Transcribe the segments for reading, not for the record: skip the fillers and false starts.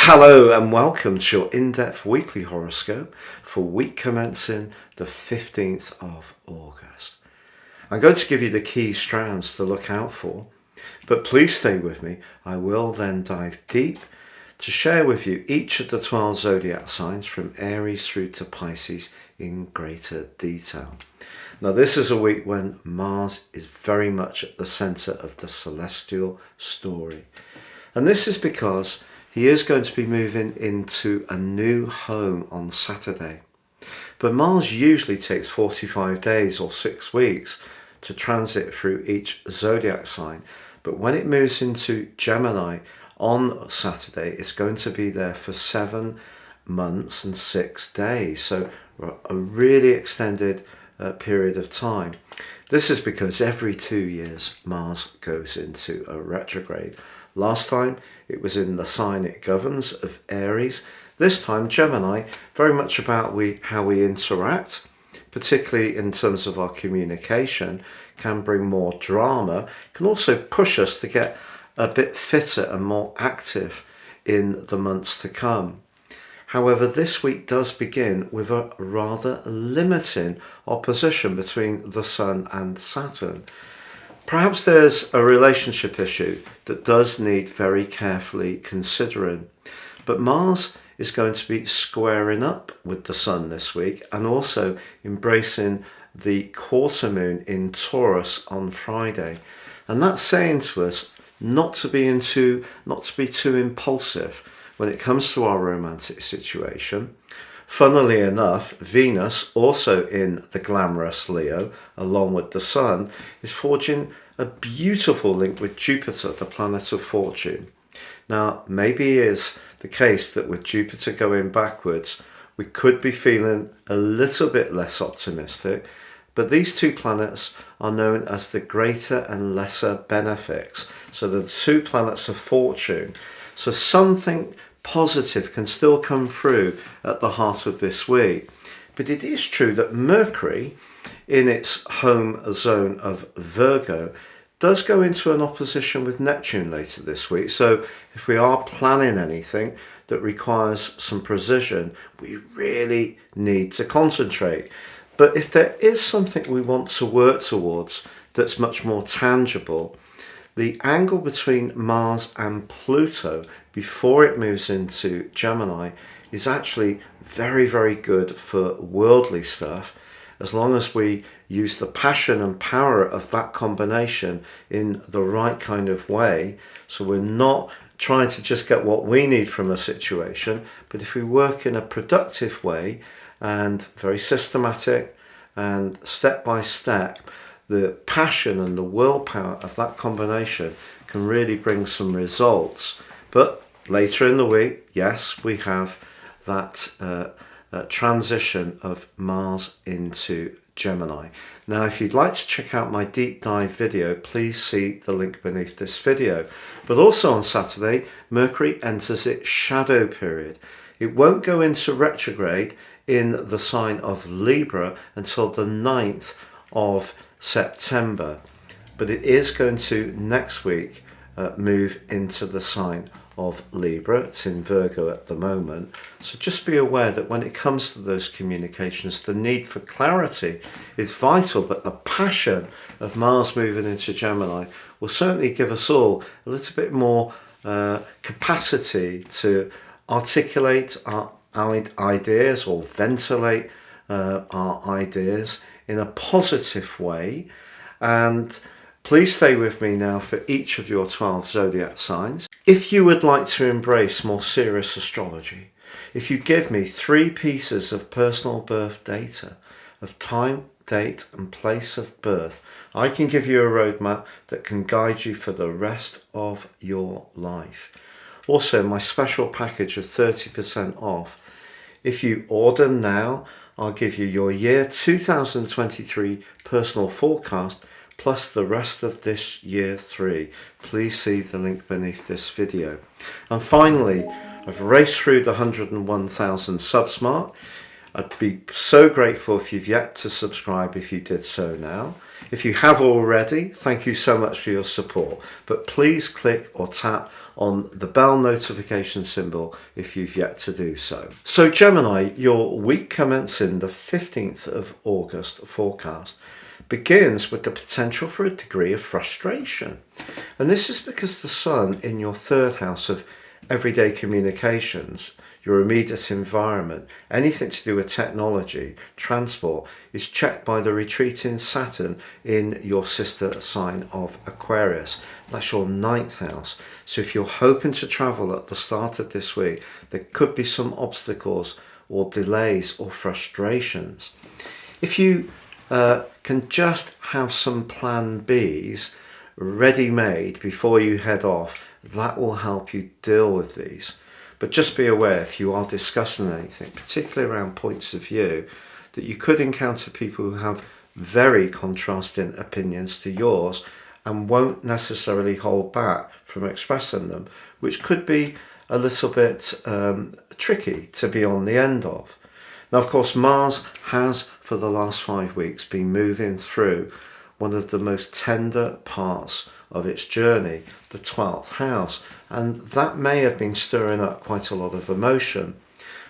Hello and welcome to your in-depth weekly horoscope for week commencing the 15th of August. I'm going to give you the key strands to look out for, but please stay with me. I will then dive deep to share with you each of the 12 zodiac signs from Aries through to Pisces in greater detail. Now, this is a week when Mars is very much at the center of the celestial story. And this is because he is going to be moving into a new home on Saturday. But Mars usually takes 45 days or 6 weeks to transit through each zodiac sign. But when it moves into Gemini on Saturday, it's going to be there for 7 months and 6 days. So a really extended period of time. This is because every 2 years Mars goes into a retrograde. Last time it was in the sign it governs of Aries. This time Gemini, very much about how we interact, particularly in terms of our communication, can bring more drama, can also push us to get a bit fitter and more active in the months to come. However, this week does begin with a rather limiting opposition between the Sun and Saturn. Perhaps there's a relationship issue that does need very carefully considering. But Mars is going to be squaring up with the Sun this week and also embracing the quarter moon in Taurus on Friday. And that's saying to us not to be too impulsive when it comes to our romantic situation. Funnily enough, Venus, also in the glamorous Leo, along with the Sun, is forging a beautiful link with Jupiter, the planet of fortune. Now, maybe it is the case that with Jupiter going backwards, we could be feeling a little bit less optimistic, but these two planets are known as the greater and lesser benefics. So the two planets of fortune. So something positive can still come through at the heart of this week. But it is true that Mercury, in its home zone of Virgo, does go into an opposition with Neptune later this week. So if we are planning anything that requires some precision, we really need to concentrate. But if there is something we want to work towards that's much more tangible, the angle between Mars and Pluto before it moves into Gemini is actually very, very good for worldly stuff, as long as we use the passion and power of that combination in the right kind of way. So we're not trying to just get what we need from a situation, but if we work in a productive way and very systematic and step by step, the passion and the willpower of that combination can really bring some results. But later in the week, yes, we have that transition of Mars into Gemini. Now, if you'd like to check out my deep dive video, please see the link beneath this video. But also on Saturday, Mercury enters its shadow period. It won't go into retrograde in the sign of Libra until the 9th of September, but it is going to next week move into the sign of Libra. It's in Virgo at the moment, so just be aware that when it comes to those communications, the need for clarity is vital, but the passion of Mars moving into Gemini will certainly give us all a little bit more capacity to articulate our ideas or ventilate our ideas in a positive way. And please stay with me now for each of your 12 zodiac signs. If you would like to embrace more serious astrology, if you give me 3 pieces of personal birth data of time, date and place of birth, I can give you a roadmap that can guide you for the rest of your life. Also, my special package of 30% off. If you order now, I'll give you your year 2023 personal forecast plus the rest of this year 3. Please see the link beneath this video. And finally, I've raced through the 101,000 subs mark. I'd be so grateful if you've yet to subscribe if you did so now. If you have already, thank you so much for your support. But please click or tap on the bell notification symbol if you've yet to do so. So Gemini, your week commencing the 15th of August forecast begins with the potential for a degree of frustration. And this is because the Sun in your third house of everyday communications, your immediate environment, anything to do with technology, transport, is checked by the retreating Saturn in your sister sign of Aquarius. That's your ninth house. So if you're hoping to travel at the start of this week, there could be some obstacles or delays or frustrations. If you can just have some plan Bs ready-made before you head off, that will help you deal with these. But just be aware, if you are discussing anything, particularly around points of view, that you could encounter people who have very contrasting opinions to yours and won't necessarily hold back from expressing them, which could be a little bit tricky to be on the end of. Now, of course, Mars has, for the last 5 weeks, been moving through one of the most tender parts of its journey, the 12th house, and that may have been stirring up quite a lot of emotion.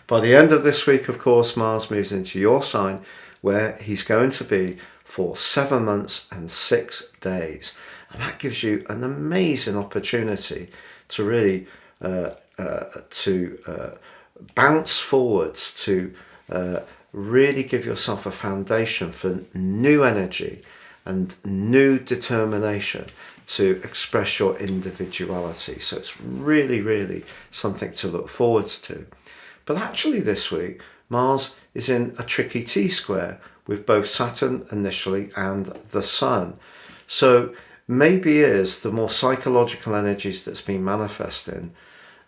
By the end of this week, of course, Mars moves into your sign, where he's going to be for 7 months and 6 days, and that gives you an amazing opportunity to really bounce forwards, to really give yourself a foundation for new energy and new determination to express your individuality. So it's really, really something to look forward to. But actually this week, Mars is in a tricky T-square with both Saturn initially and the Sun. So maybe is the more psychological energies that's been manifesting,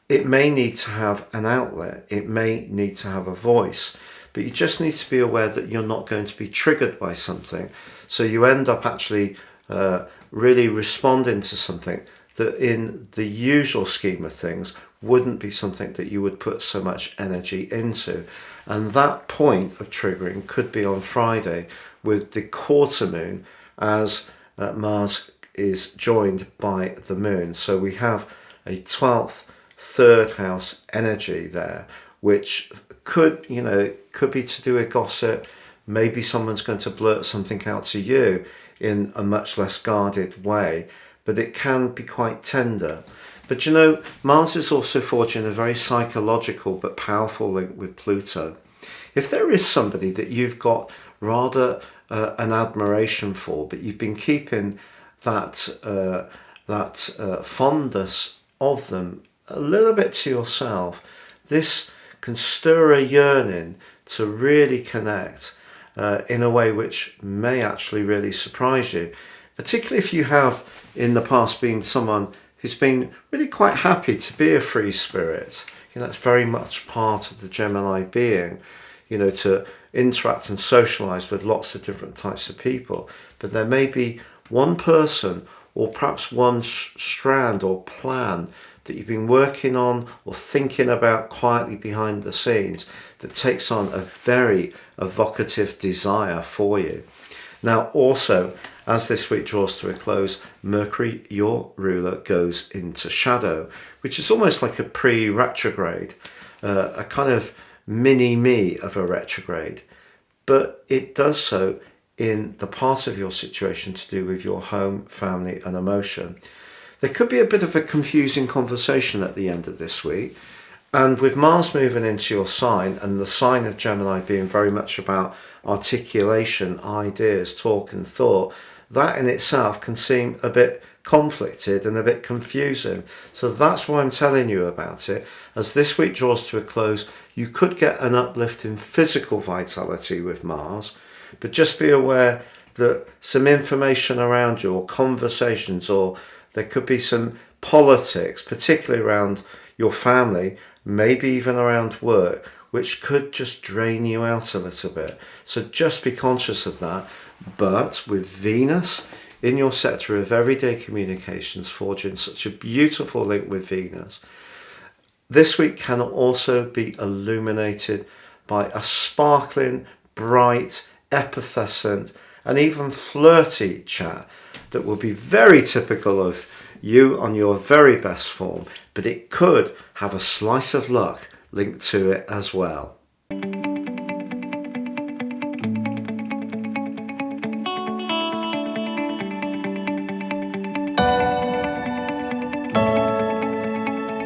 it may need to have an outlet, it may need to have a voice, but you just need to be aware that you're not going to be triggered by something. So you end up actually really responding to something that in the usual scheme of things wouldn't be something that you would put so much energy into. And that point of triggering could be on Friday with the quarter moon, as Mars is joined by the moon. So we have a 12th third house energy there, which could be to do with gossip. Maybe someone's going to blurt something out to you in a much less guarded way, but it can be quite tender. But Mars is also forging a very psychological but powerful link with Pluto. If there is somebody that you've got rather an admiration for, but you've been keeping that fondness of them a little bit to yourself, this can stir a yearning to really connect in a way which may actually really surprise you, particularly if you have in the past been someone who's been really quite happy to be a free spirit. That's very much part of the Gemini being, to interact and socialize with lots of different types of people. But there may be one person or perhaps one strand or plan that you've been working on or thinking about quietly behind the scenes that takes on a very evocative desire for you. Now also, as this week draws to a close, Mercury, your ruler, goes into shadow, which is almost like a pre-retrograde, a kind of mini-me of a retrograde. But it does so in the part of your situation to do with your home, family and emotion. There could be a bit of a confusing conversation at the end of this week. And with Mars moving into your sign and the sign of Gemini being very much about articulation, ideas, talk and thought, that in itself can seem a bit conflicted and a bit confusing. So that's why I'm telling you about it. As this week draws to a close, you could get an uplift in physical vitality with Mars, but just be aware that some information around you or conversations, or there could be some politics, particularly around your family, maybe even around work, which could just drain you out a little bit. So just be conscious of that. But with Venus in your sector of everyday communications, forging such a beautiful link with Venus, this week can also be illuminated by a sparkling, bright, effervescent and even flirty chat that will be very typical of you on your very best form, but it could have a slice of luck linked to it as well.